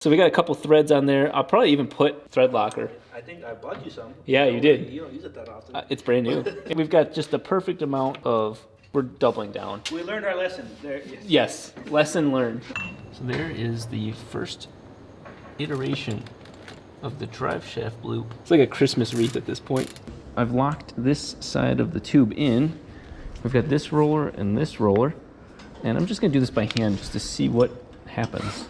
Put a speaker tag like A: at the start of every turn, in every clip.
A: So we got a couple threads on there. I'll probably even put thread locker.
B: I think I bought you some.
A: Yeah, you did.
B: You don't use it that often.
A: It's brand new. We've got just the perfect amount of, we're doubling down.
B: We learned our lesson. There.
A: Yes, lesson learned. So there is the first iteration of the drive shaft loop. It's like a Christmas wreath at this point. I've locked this side of the tube in. We've got this roller and this roller. And I'm just gonna do this by hand just to see what happens.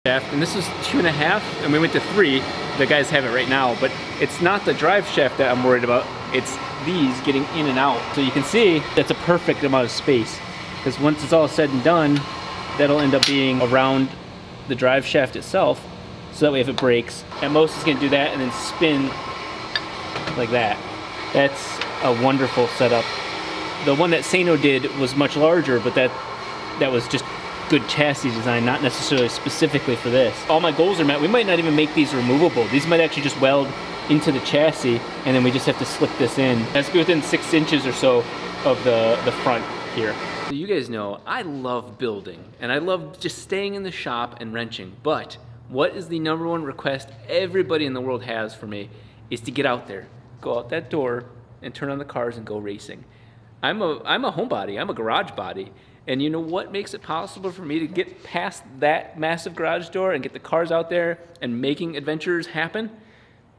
A: And this is 2.5, and we went to 3. The guys have it right now, but it's not the drive shaft that I'm worried about. It's these getting in and out. So you can see that's a perfect amount of space, because once it's all said and done, that'll end up being around the drive shaft itself. So that way if it breaks, at most it's gonna do that and then spin like that. That's a wonderful setup. The one that Sano did was much larger, but that was just good chassis design, not necessarily specifically for this. All my goals are met. We might not even make these removable. These might actually just weld into the chassis, and then we just have to slip this in. It has to be within 6 inches or so of the front here. So you guys know, I love building, and I love just staying in the shop and wrenching, but what is the #1 request everybody in the world has for me is to get out there, go out that door, and turn on the cars and go racing. I'm a homebody, I'm a garage body. And you know what makes it possible for me to get past that massive garage door and get the cars out there and making adventures happen?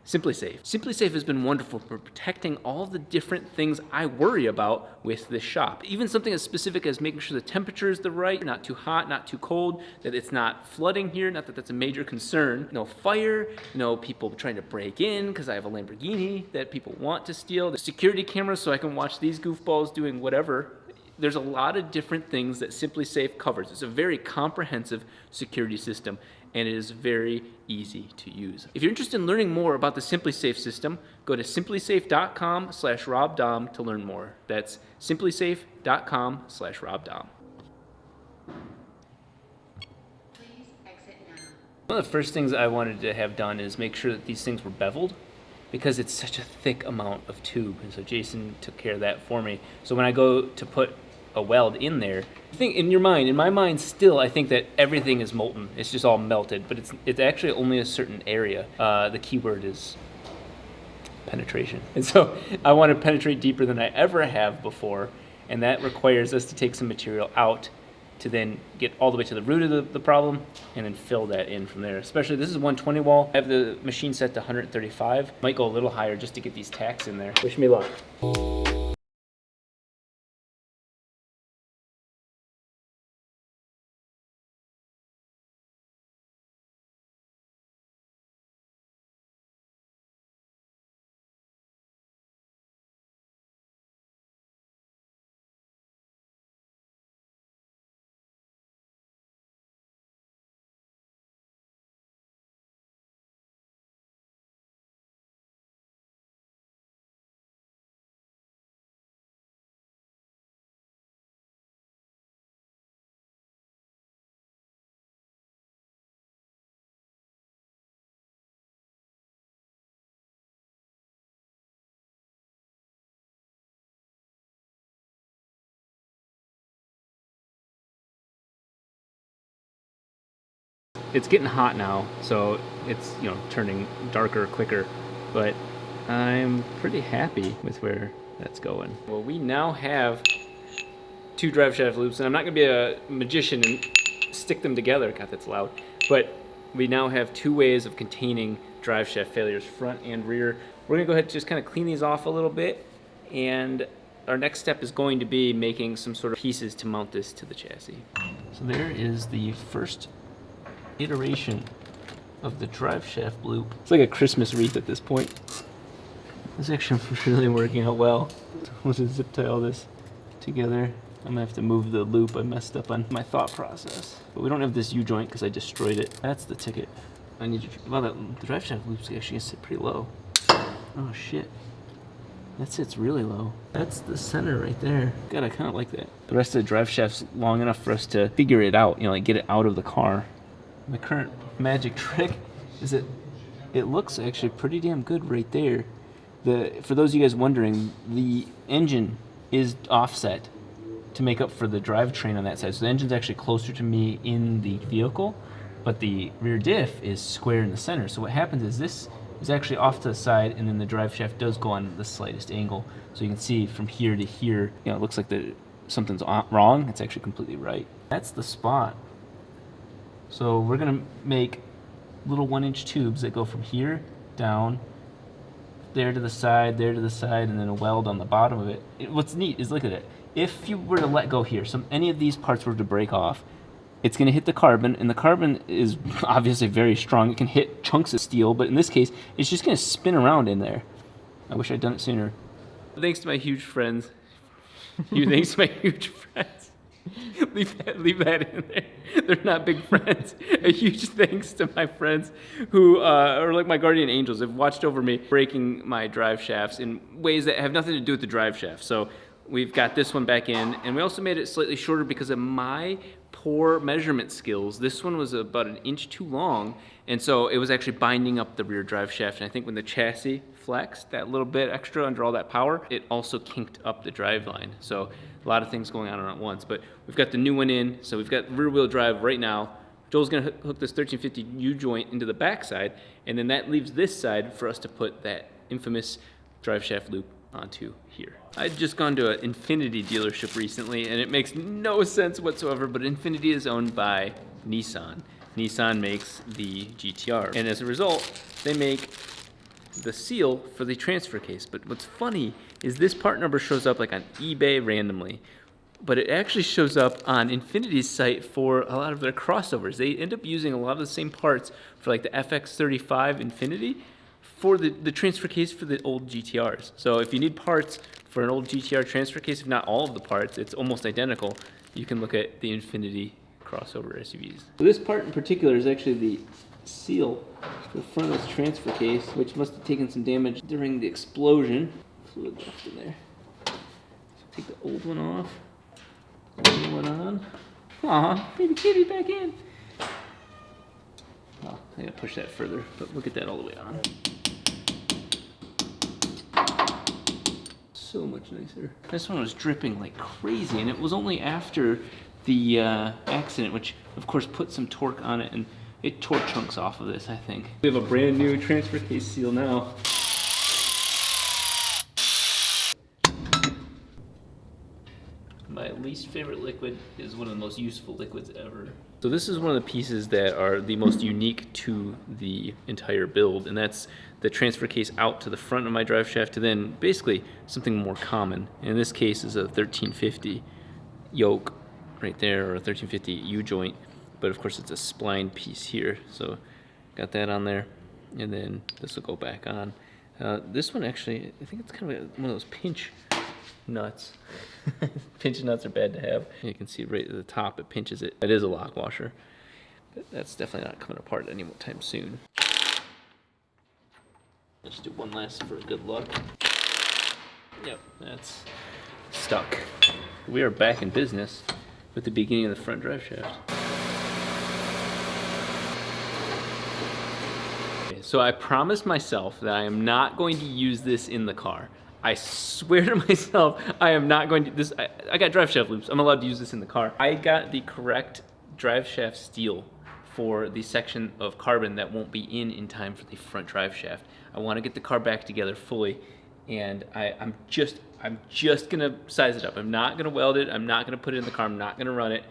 A: SimpliSafe. SimpliSafe has been wonderful for protecting all the different things I worry about with this shop. Even something as specific as making sure the temperature is the right, not too hot, not too cold, that it's not flooding here, not that that's a major concern. No fire, no people trying to break in because I have a Lamborghini that people want to steal. The security cameras so I can watch these goofballs doing whatever. There's a lot of different things that SimpliSafe covers. It's a very comprehensive security system, and it is very easy to use. If you're interested in learning more about the SimpliSafe system, go to simplisafe.com/RobDom to learn more. That's simplisafe.com/RobDom. One of the first things I wanted to have done is make sure that these things were beveled, because it's such a thick amount of tube, and so Jason took care of that for me. So when I go to put a weld in there, I think in my mind still, I think that everything is molten. It's just all melted, but it's actually only a certain area. The key word is penetration. And so I want to penetrate deeper than I ever have before, and that requires us to take some material out to then get all the way to the root of the problem and then fill that in from there. Especially, this is 120 wall. I have the machine set to 135. Might go a little higher just to get these tacks in there. Wish me luck. it's getting hot now, so it's, you know, turning darker quicker, but I'm pretty happy with where that's going. Well, we now have 2 drive shaft loops, and I'm not gonna be a magician and stick them together. God, that's loud. But we now have 2 ways of containing drive shaft failures, front and rear. We're gonna go ahead and just kind of clean these off a little bit, and our next step is going to be making some sort of pieces to mount this to the chassis. So there is the first iteration of the drive shaft loop. It's like a Christmas wreath at this point. This is actually really working out well. We'll just zip tie all this together. I'm gonna have to move the loop. I messed up on my thought process. But we don't have this U-joint because I destroyed it. That's the ticket. I need to, well, the drive shaft loop's actually gonna sit pretty low. Oh shit. That sits really low. That's the center right there. God, I kinda like that. The rest of the drive shaft's long enough for us to figure it out, you know, like get it out of the car. My current magic trick is that it looks actually pretty damn good right there. For those of you guys wondering, the engine is offset to make up for the drivetrain on that side. So the engine's actually closer to me in the vehicle, but the rear diff is square in the center. So what happens is this is actually off to the side, and then the drive shaft does go on the slightest angle. So you can see from here to here, you know, it looks like something's wrong. It's actually completely right. That's the spot. So we're gonna make little 1-inch tubes that go from here down, there to the side, and then a weld on the bottom of it. What's neat is, look at it. If you were to let go here, any of these parts were to break off, it's going to hit the carbon, and the carbon is obviously very strong. It can hit chunks of steel, but in this case, it's just going to spin around in there. I wish I'd done it sooner. Thanks to my huge friends. Thanks to my huge friends. Leave that in there. They're not big friends. A huge thanks to my friends who are like my guardian angels, have watched over me breaking my drive shafts in ways that have nothing to do with the drive shaft. So we've got this one back in, and we also made it slightly shorter because of my poor measurement skills. This one was about 1 inch too long, and so it was actually binding up the rear drive shaft. And I think when the chassis flexed that little bit extra under all that power, it also kinked up the drive line. So a lot of things going on at once, but we've got the new one in, so we've got rear wheel drive right now. Joel's gonna hook this 1350 U-joint into the backside, and then that leaves this side for us to put that infamous drive shaft loop onto here. I'd just gone to an Infiniti dealership recently, and it makes no sense whatsoever, but Infiniti is owned by Nissan. Nissan makes the GTR, and as a result, they make the seal for the transfer case. But what's funny is this part number shows up like on eBay randomly, but it actually shows up on Infiniti's site for a lot of their crossovers. They end up using a lot of the same parts for like the FX35 Infiniti for the transfer case for the old GTRs. So if you need parts for an old GTR transfer case, if not all of the parts, it's almost identical, you can look at the Infiniti crossover SUVs. So this part in particular is actually the seal for the front of this transfer case, which must have taken some damage during the explosion. Fluid left in there. So take the old one off, the new one on. Aw, baby kitty back in. Oh, I gotta push that further, but look at that all the way on. So much nicer. This one was dripping like crazy, and it was only after the accident, which of course put some torque on it, and it tore chunks off of this, I think. We have a brand new transfer case seal now. My least favorite liquid is one of the most useful liquids ever. So this is one of the pieces that are the most unique to the entire build, and that's the transfer case out to the front of my drive shaft to then basically something more common. In this case is a 1350 yoke right there, or a 1350 U-joint, but of course it's a spline piece here. So got that on there, and then this will go back on. This one actually, I think it's kind of one of those pinch nuts. Pinch nuts are bad to have. You can see right at the top, it pinches it. It is a lock washer, but that's definitely not coming apart anytime soon. Let's do one last for good luck. Yep, that's stuck. We are back in business with the beginning of the front drive shaft. Okay, so I promised myself that I am not going to use this in the car. I swear to myself, I am not going to, I got drive shaft loops. I'm allowed to use this in the car. I got the correct drive shaft steel for the section of carbon that won't be in time for the front drive shaft. I want to get the car back together fully, and I'm just gonna size it up. I'm not gonna weld it. I'm not gonna put it in the car. I'm not gonna run it.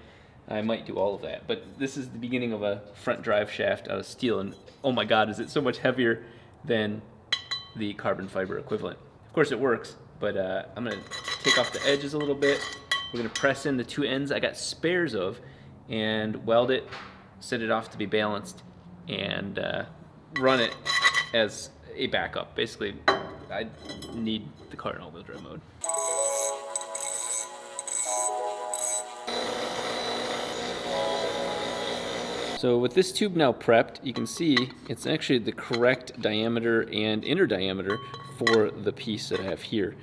A: I might do all of that, but this is the beginning of a front drive shaft out of steel, and oh my God, is it so much heavier than the carbon fiber equivalent. Of course it works, but I'm gonna take off the edges a little bit. We're gonna press in the two ends I got spares of and weld it, set it off to be balanced, and run it as a backup. Basically, I need the car in all-wheel drive mode. So with this tube now prepped, you can see it's actually the correct diameter and inner diameter for the piece that I have here.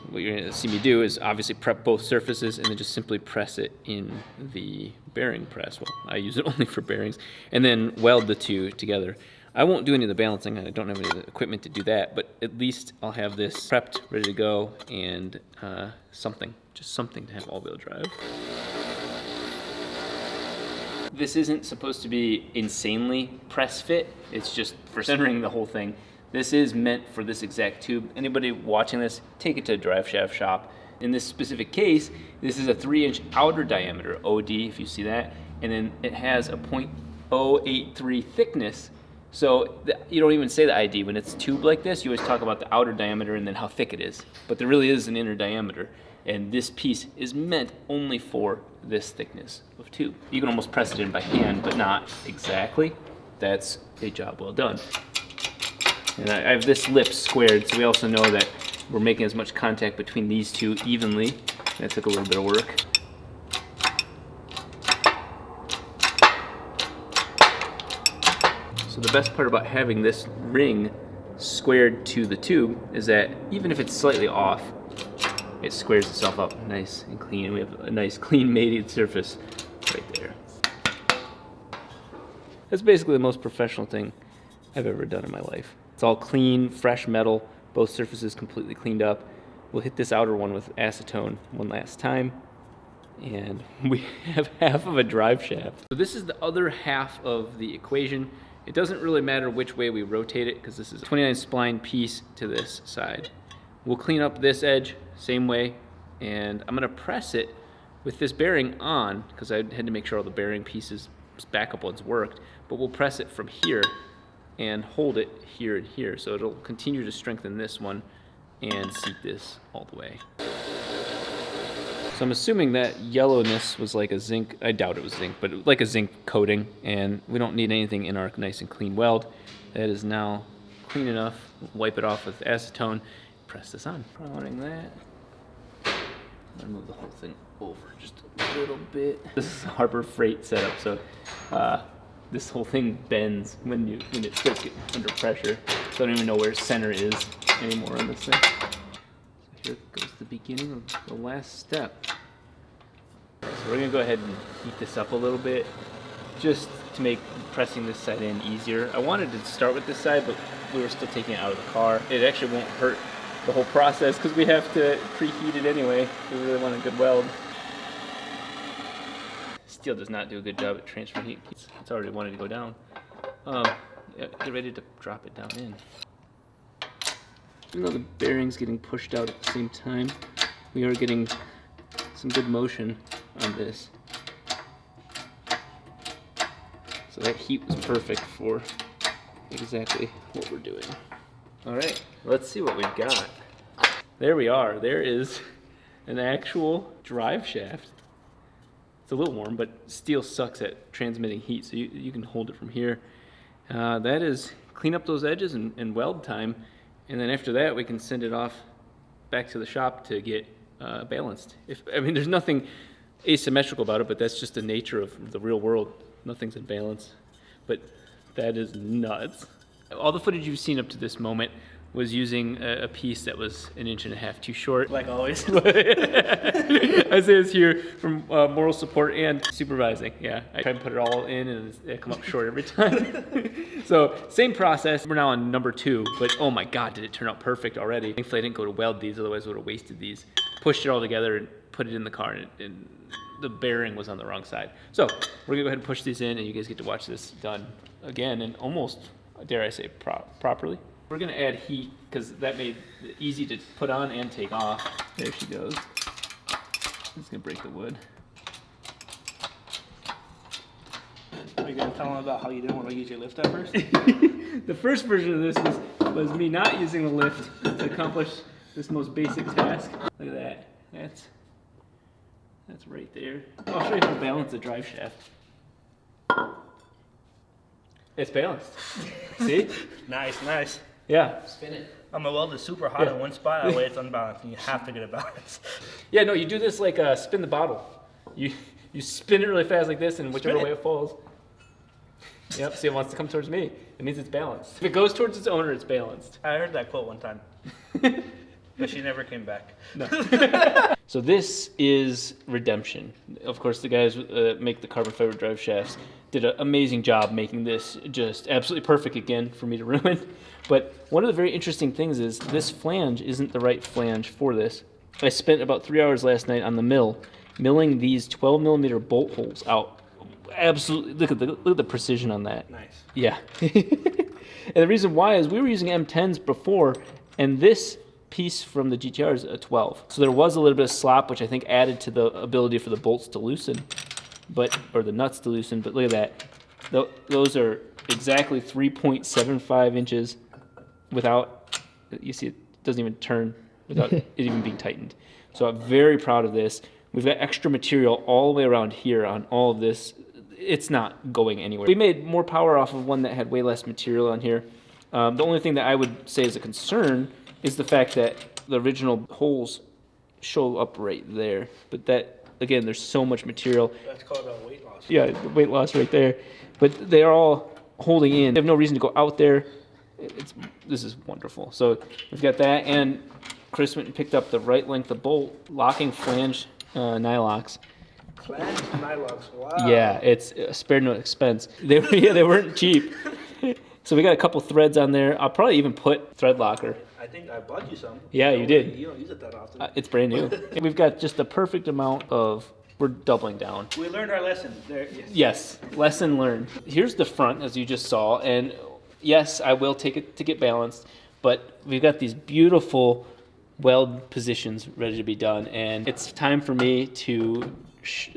A: What you're going to see me do is obviously prep both surfaces and then just simply press it in the bearing press. Well, I use it only for bearings, and then weld the two together. I won't do any of the balancing. I don't have any of the equipment to do that, but at least I'll have this prepped, ready to go, and just something to have all-wheel drive. This isn't supposed to be insanely press fit. It's just for centering the whole thing. This is meant for this exact tube. Anybody watching this, take it to a drive shaft shop. In this specific case, this is a 3-inch outer diameter, OD if you see that, and then it has a .083 thickness. So you don't even say the ID. When it's tube like this, you always talk about the outer diameter and then how thick it is. But there really is an inner diameter. And this piece is meant only for this thickness of tube. You can almost press it in by hand, but not exactly. That's a job well done. And I have this lip squared, so we also know that we're making as much contact between these two evenly. That took a little bit of work. So the best part about having this ring squared to the tube is that even if it's slightly off, it squares itself up nice and clean. We have a nice clean mated surface right there. That's basically the most professional thing I've ever done in my life. It's all clean, fresh metal, both surfaces completely cleaned up. We'll hit this outer one with acetone one last time, and we have half of a drive shaft. So this is the other half of the equation. It doesn't really matter which way we rotate it, because this is a 29 spline piece to this side. We'll clean up this edge, same way, and I'm gonna press it with this bearing on, because I had to make sure all the bearing pieces, backup ones worked, but we'll press it from here and hold it here and here. So it'll continue to strengthen this one and seat this all the way. So I'm assuming that yellowness was like a zinc, I doubt it was zinc, but like a zinc coating, and we don't need anything in our nice and clean weld. That is now clean enough. Wipe it off with acetone, press this on. Powering that. I'm gonna move the whole thing over just a little bit. This is a Harbor Freight setup, so this whole thing bends when it starts getting under pressure. So I don't even know where center is anymore on this thing. So here goes the beginning of the last step. So we're gonna go ahead and heat this up a little bit, just to make pressing this side in easier. I wanted to start with this side, but we were still taking it out of the car. It actually won't hurt the whole process because we have to preheat it anyway if we really want a good weld. Steel does not do a good job at transferring heat. It's already wanting to go down. Yeah, get ready to drop it down in. Even though the bearing's getting pushed out at the same time, we are getting some good motion on this. So that heat was perfect for exactly what we're doing. All right, let's see what we've got. There we are. There is an actual drive shaft. It's a little warm, but steel sucks at transmitting heat, so you can hold it from here. That is clean up those edges and weld time, and then after that we can send it off back to the shop to get balanced. I mean, there's nothing asymmetrical about it, but that's just the nature of the real world. Nothing's in balance, but that is nuts. All the footage you've seen up to this moment was using a piece that was 1.5 inches too short.
B: Like always.
A: Isaiah's here from moral support and supervising. Yeah, I try and put it all in and it come up short every time. So same process. We're now on number 2, but oh my God, did it turn out perfect already. Thankfully I didn't go to weld these, otherwise I would have wasted these. Pushed it all together and put it in the car, and the bearing was on the wrong side. So we're gonna go ahead and push these in, and you guys get to watch this done again, and almost, dare I say, properly. We're gonna add heat because that made it easy to put on and take off. There she goes. It's gonna break the wood.
B: Are you gonna tell them about how you didn't want to use your lift at first?
A: The first version of this was me not using the lift to accomplish this most basic task. Look at that. That's right there. I'll show you how to balance the drive shaft. It's balanced. See?
B: Nice.
A: Yeah.
C: Spin it.
B: I'm gonna weld it super hot
A: Yeah.
B: in one spot, that way it's unbalanced, and you have to get it balanced.
A: Yeah, no, you do this like spin the bottle. You spin it really fast like this, and whichever
B: Spin it.
A: way it falls. Yep, see, it wants to come towards me. It means it's balanced. If it goes towards its owner, it's balanced.
B: I heard that quote one time, but she never came back.
A: So this is Redemption. Of course, the guys make the carbon fiber drive shafts did an amazing job making this just absolutely perfect again for me to ruin. But one of the very interesting things is this flange isn't the right flange for this. I spent about 3 hours last night on the mill, milling these 12 millimeter bolt holes out. Absolutely, look at the precision on that.
B: Nice.
A: Yeah. And the reason why is we were using M10s before, and this piece from the GTR is a 12. So there was a little bit of slop, which I think added to the ability for the bolts to loosen, or the nuts to loosen. But look at that. Those are exactly 3.75 inches without, you see it doesn't even turn without it even being tightened. So I'm very proud of this. We've got extra material all the way around here on all of this. It's not going anywhere. We made more power off of one that had way less material on here. The only thing that I would say is a concern is the fact that the original holes show up right there. But that, again, there's so much material.
B: That's called weight loss.
A: Yeah, the weight loss right there. But they are all holding in. They have no reason to go out there. This is wonderful. So we've got that, and Chris went and picked up the right length of bolt, locking flange nylocks.
B: Flange nylocks. Wow.
A: Yeah, it's spared no expense. They weren't cheap. So we got a couple threads on there. I'll probably even put thread locker.
B: I think I bought you some.
A: Yeah, you did.
B: You don't use it that often.
A: It's brand new. We've got just the perfect amount of, we're doubling down.
B: We learned our lesson. There.
A: Yes, lesson learned. Here's the front, as you just saw, and yes, I will take it to get balanced, but we've got these beautiful weld positions ready to be done, and it's time for me to,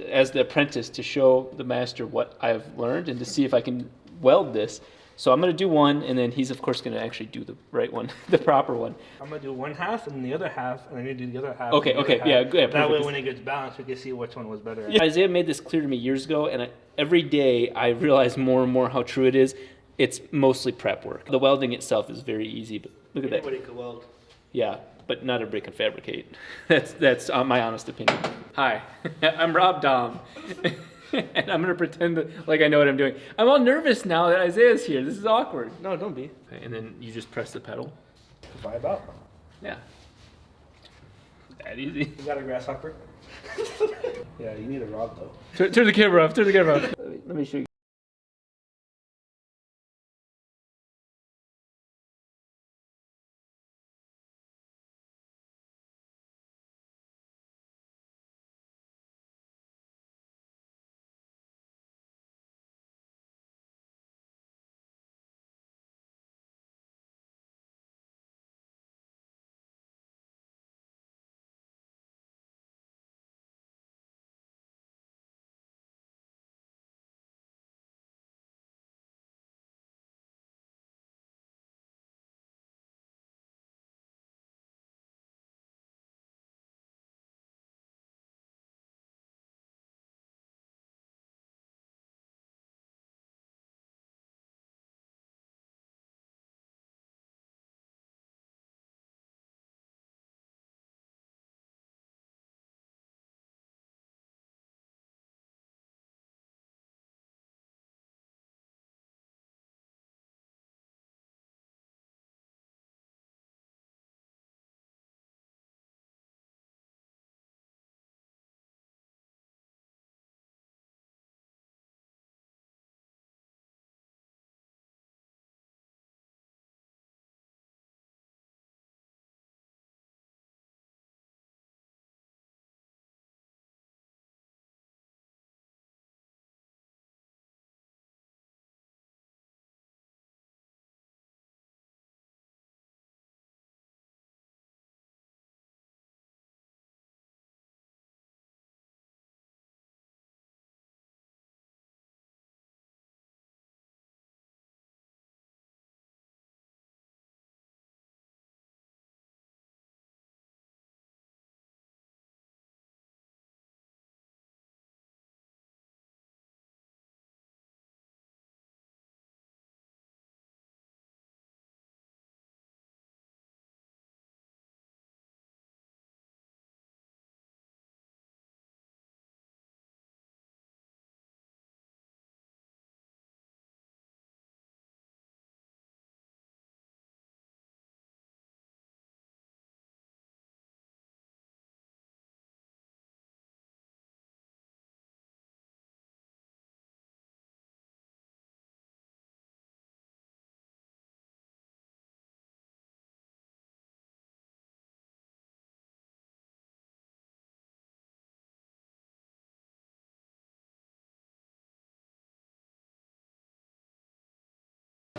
A: as the apprentice, to show the master what I've learned and to see if I can weld this. So I'm going to do one, and then he's, of course, going to actually do the right one, the proper one.
B: I'm gonna do one half and the other half, and then you do the other half.
A: Okay,
B: and the
A: okay,
B: other
A: yeah,
B: half.
A: good,
B: That way,
A: perfect.
B: when it gets balanced, we can see which one was better.
A: Yeah, Isaiah made this clear to me years ago, and every day I realize more and more how true it is. It's mostly prep work. The welding itself is very easy, but look at that.
B: Anybody could weld.
A: Yeah, but not everybody can fabricate. That's my honest opinion. Hi, I'm Rob Dom, and I'm gonna pretend like I know what I'm doing. I'm all nervous now that Isaiah's here. This is awkward.
B: No, don't be.
A: Okay, and then you just press the pedal.
B: Vibe out.
A: Yeah, that easy.
B: You got a grasshopper? Yeah, you need a rod though.
A: Turn the camera off. Turn the camera off. Let me show you.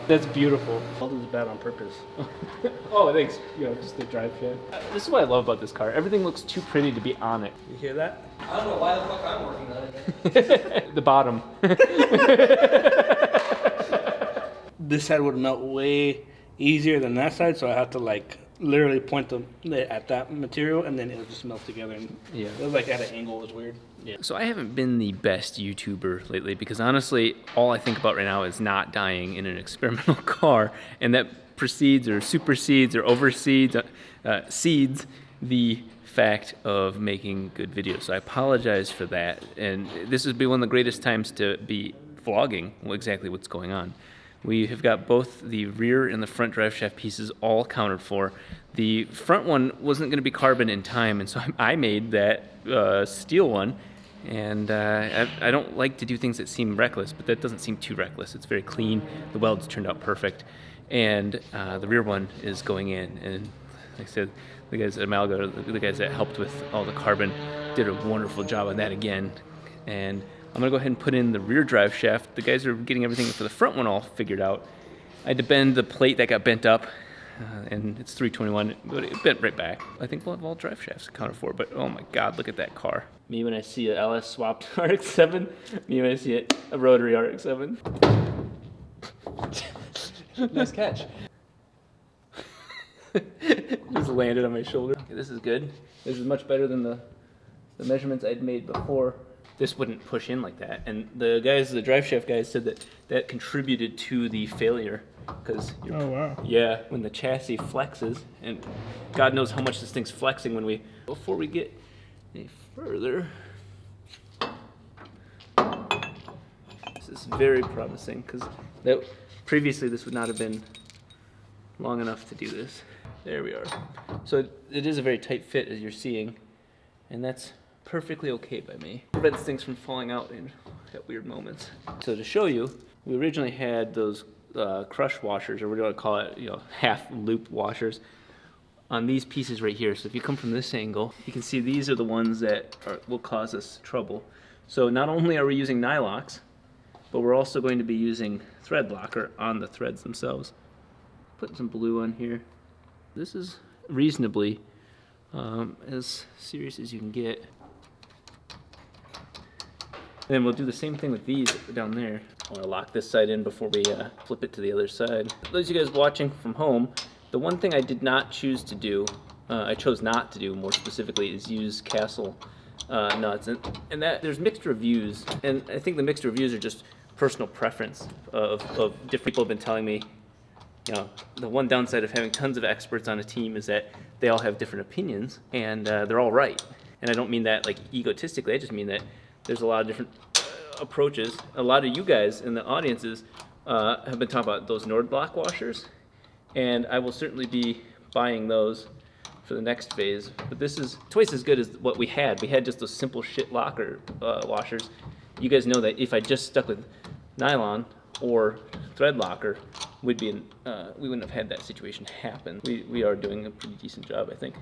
A: That's beautiful.
B: All this is bad on purpose.
A: Oh, thanks. Just the drive shaft. This is what I love about this car. Everything looks too pretty to be on it.
B: You hear that?
C: I don't know why the fuck I'm working on it.
A: The bottom.
B: This side would melt way easier than that side, so I have to like literally point them at that material, and then it'll just melt together. And
A: Yeah.
B: it was like at an angle. It was weird.
A: Yeah. So I haven't been the best YouTuber lately because honestly, all I think about right now is not dying in an experimental car, and that precedes or supersedes or overseeds, seeds the fact of making good videos. So I apologize for that, and this would be one of the greatest times to be vlogging exactly what's going on. We have got both the rear and the front drive shaft pieces all accounted for. The front one wasn't going to be carbon in time, and so I made that steel one. And I don't like to do things that seem reckless, but that doesn't seem too reckless. It's very clean. The welds turned out perfect. And the rear one is going in. And like I said, the guys at Amalga, the guys that helped with all the carbon, did a wonderful job on that again. And I'm gonna go ahead and put in the rear drive shaft. The guys are getting everything for the front one all figured out. I had to bend the plate that got bent up, and it's 321, but it bent right back. I think we'll have all drive shafts accounted for, but oh my God, look at that car. Me when I see a LS swapped RX-7, me when I see a rotary RX-7.
C: Nice catch.
A: Just landed on my shoulder. Okay, this is good. This is much better than the measurements I'd made before. This wouldn't push in like that. And the guys, the drive shaft guys, said that that contributed to the failure. Because
B: Oh wow.
A: yeah, when the chassis flexes, and God knows how much this thing's flexing when we, before we get any further. This is very promising because that previously this would not have been long enough to do this. There we are. So it is a very tight fit as you're seeing, and that's perfectly okay by me. Prevents things from falling out at weird moments. So to show you, we originally had those crush washers, or what do I call it, half loop washers on these pieces right here. So if you come from this angle, you can see these are the ones that will cause us trouble. So not only are we using Nylox, but we're also going to be using thread locker on the threads themselves. Putting some blue on here. This is reasonably as serious as you can get. Then we'll do the same thing with these down there. I want to lock this side in before we flip it to the other side. For those of you guys watching from home, the one thing I did not choose to do, I chose not to do more specifically, is use Castle nuts. And that there's mixed reviews, and I think the mixed reviews are just personal preference of different people have been telling me. The one downside of having tons of experts on a team is that they all have different opinions, and they're all right. And I don't mean that like egotistically, I just mean that there's a lot of different approaches. A lot of you guys in the audiences have been talking about those Nordblock washers, and I will certainly be buying those for the next phase. But this is twice as good as what we had. We had just those simple shit locker washers. You guys know that if I just stuck with nylon or thread locker, we wouldn't have had that situation happen. We are doing a pretty decent job, I think.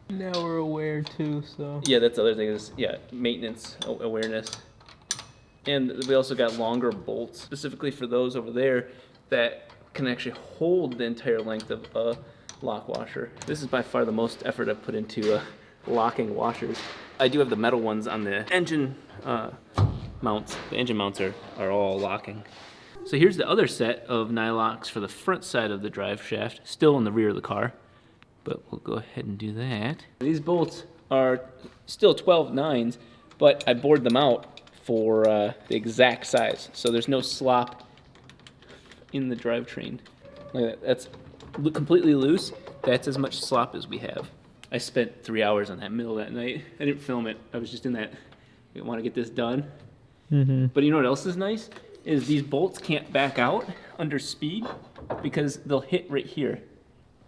C: Now we're aware too, so.
A: Yeah, that's the other thing is, maintenance awareness. And we also got longer bolts, specifically for those over there that can actually hold the entire length of a lock washer. This is by far the most effort I've put into locking washers. I do have the metal ones on the engine mounts. The engine mounts are all locking. So here's the other set of Nylox for the front side of the drive shaft, still in the rear of the car. But we'll go ahead and do that. These bolts are still 12/9s, but I bored them out for the exact size. So there's no slop in the drivetrain. Look at that, that's completely loose. That's as much slop as we have. I spent 3 hours on that mill that night. I didn't film it. I was just in that, I want to get this done.
C: Mm-hmm.
A: But you know what else is nice? Is these bolts can't back out under speed because they'll hit right here.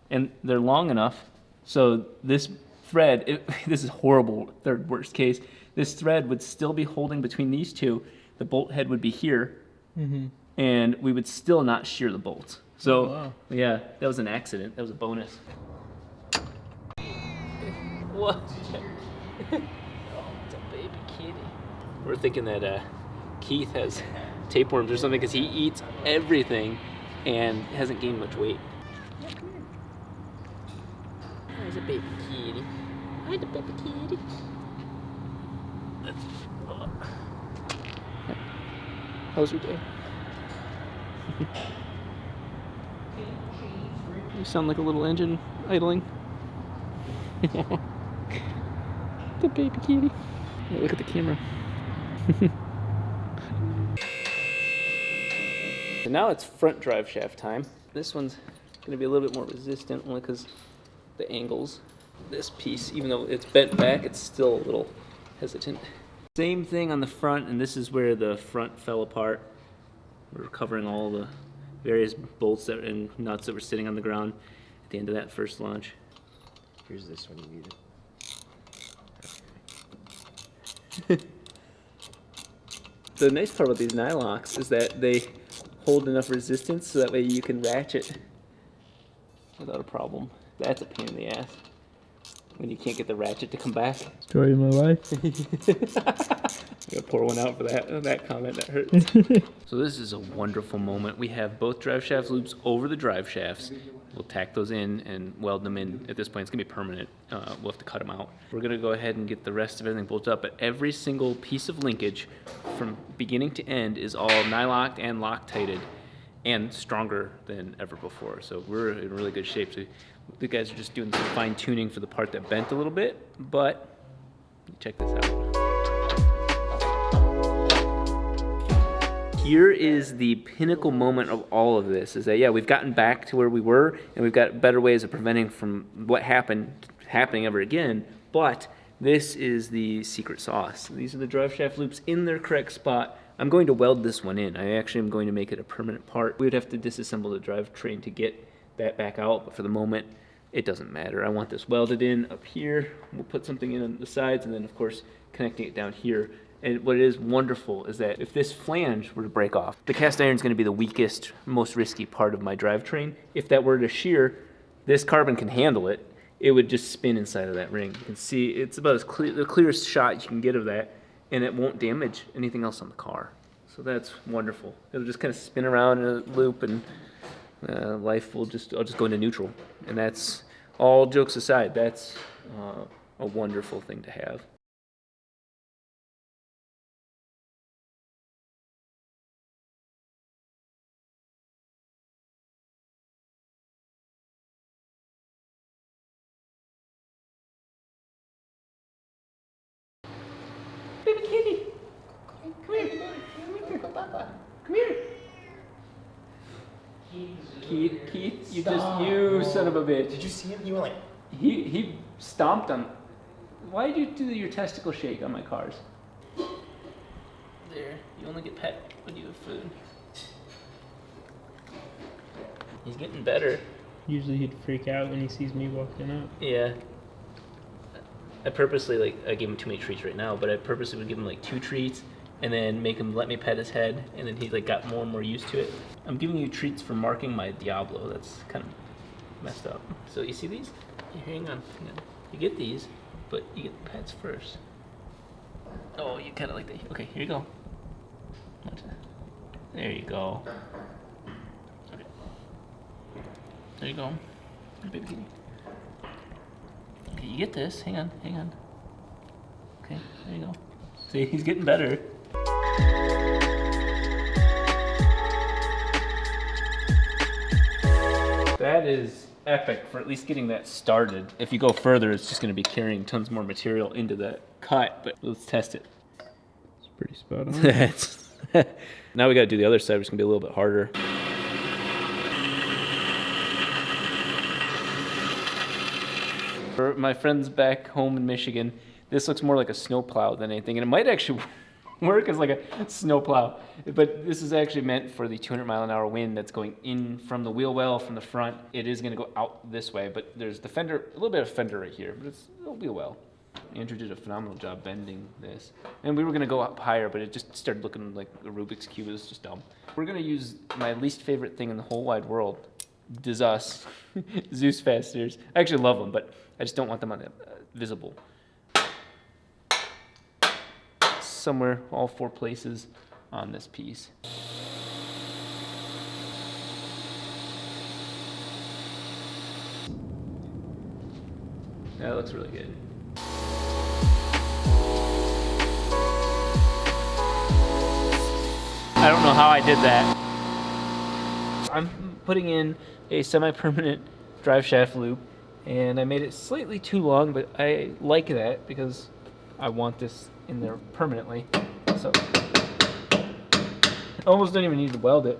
A: And they're long enough, so this thread, this is horrible, third worst case, this thread would still be holding between these two, the bolt head would be here, and we would still not shear the bolts. So, yeah, that was an accident, that was a bonus. What? Oh, it's a baby kitty. We're thinking that Keith has tapeworms or something because he eats everything and hasn't gained much weight. Yeah, come here. There's a baby kitty. Hi, the baby kitty. How was your day? You sound like a little engine idling. The baby kitty. Yeah, look at the camera. So now it's front drive shaft time. This one's going to be a little bit more resistant only because the angles. This piece, even though it's bent back, it's still a little hesitant. Same thing on the front, and this is where the front fell apart. We're covering all the various bolts and nuts that were sitting on the ground at the end of that first launch.
C: Here's this one you needed.
A: The nice part about these Nylocks is that they hold enough resistance so that way you can ratchet without a problem. That's a pain in the ass when you can't get the ratchet to come back.
C: Story of my life.
A: I'm gonna pour one out for that comment. That hurts. So this is a wonderful moment. We have both drive shaft loops over the drive shafts. We'll tack those in and weld them in. At this point, it's gonna be permanent. We'll have to cut them out. We're gonna go ahead and get the rest of everything bolted up, but every single piece of linkage from beginning to end is all nylocked and Loctited and stronger than ever before. So we're in really good shape. So the guys are just doing some fine tuning for the part that bent a little bit, but check this out. Here is the pinnacle moment of all of this, is that, yeah, we've gotten back to where we were, and we've got better ways of preventing from what happening ever again, but this is the secret sauce. These are the drive shaft loops in their correct spot. I'm going to weld this one in. I actually am going to make it a permanent part. We would have to disassemble the drivetrain to get that back out, but for the moment, it doesn't matter. I want this welded in up here. We'll put something in on the sides, and then, of course, connecting it down here. And what is wonderful is that if this flange were to break off, the cast iron is going to be the weakest, most risky part of my drivetrain. If that were to shear, this carbon can handle it. It would just spin inside of that ring. You can see it's about as clear, the clearest shot you can get of that, and it won't damage anything else on the car. So that's wonderful. It'll just kind of spin around in a loop, and life will I'll just go into neutral. And that's, all jokes aside, that's a wonderful thing to have. Baby kitty, come here. Come here. Keith, you son of a bitch.
C: Did you see him? He went like.
A: He stomped on. Why did you do your testicle shake on my cars? There, you only get pet when you have food. He's getting better.
C: Usually he'd freak out when he sees me walking up.
A: Yeah. I purposely, I gave him too many treats right now, but I purposely would give him 2 treats and then make him let me pet his head, and then he got more and more used to it. I'm giving you treats for marking my Diablo. That's kind of messed up. So you see these? Hang on. You get these, but you get the pets first. Oh, you kind of like that. Okay, here you go. There you go. Okay. There you go. Baby kitty. Okay, you get this. Hang on. Okay, there you go. See, he's getting better. That is epic for at least getting that started. If you go further, it's just going to be carrying tons more material into the cut, but let's test it.
C: It's pretty spot on.
A: Now we got to do the other side, which is going to be a little bit harder. For my friends back home in Michigan, this looks more like a snowplow than anything, and it might actually work as a snowplow, but this is actually meant for the 200-mile-an-hour wind that's going in from the wheel well from the front. It is going to go out this way, but there's the fender, a little bit of fender right here, but it's a wheel well. Andrew did a phenomenal job bending this, and we were going to go up higher, but it just started looking like a Rubik's Cube. It was just dumb. We're going to use my least favorite thing in the whole wide world, Zeus fasteners. I actually love them, but I just don't want them on visible. Somewhere, all 4 places on this piece. That looks really good. I don't know how I did that. I'm putting in a semi-permanent drive shaft loop, and I made it slightly too long, but I like that because I want this in there permanently. So I almost don't even need to weld it.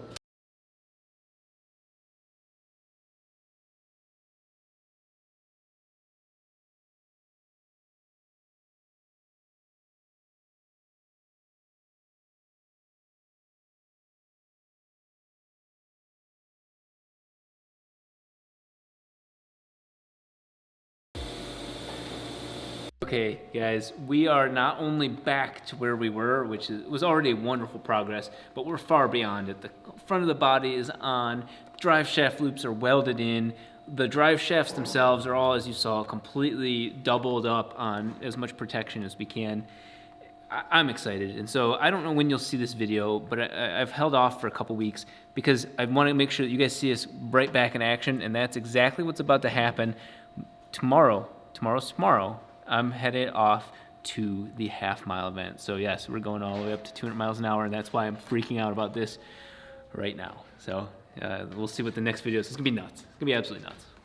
A: Okay, guys, we are not only back to where we were, which was already a wonderful progress, but we're far beyond it. The front of the body is on, drive shaft loops are welded in, the drive shafts themselves are all, as you saw, completely doubled up on as much protection as we can. I'm excited, and so I don't know when you'll see this video, but I've held off for a couple weeks because I want to make sure that you guys see us right back in action, and that's exactly what's about to happen tomorrow. Tomorrow's tomorrow. I'm headed off to the half-mile event. So yes, we're going all the way up to 200 miles an hour, and that's why I'm freaking out about this right now. So we'll see what the next video is. It's gonna be nuts. It's gonna be absolutely nuts.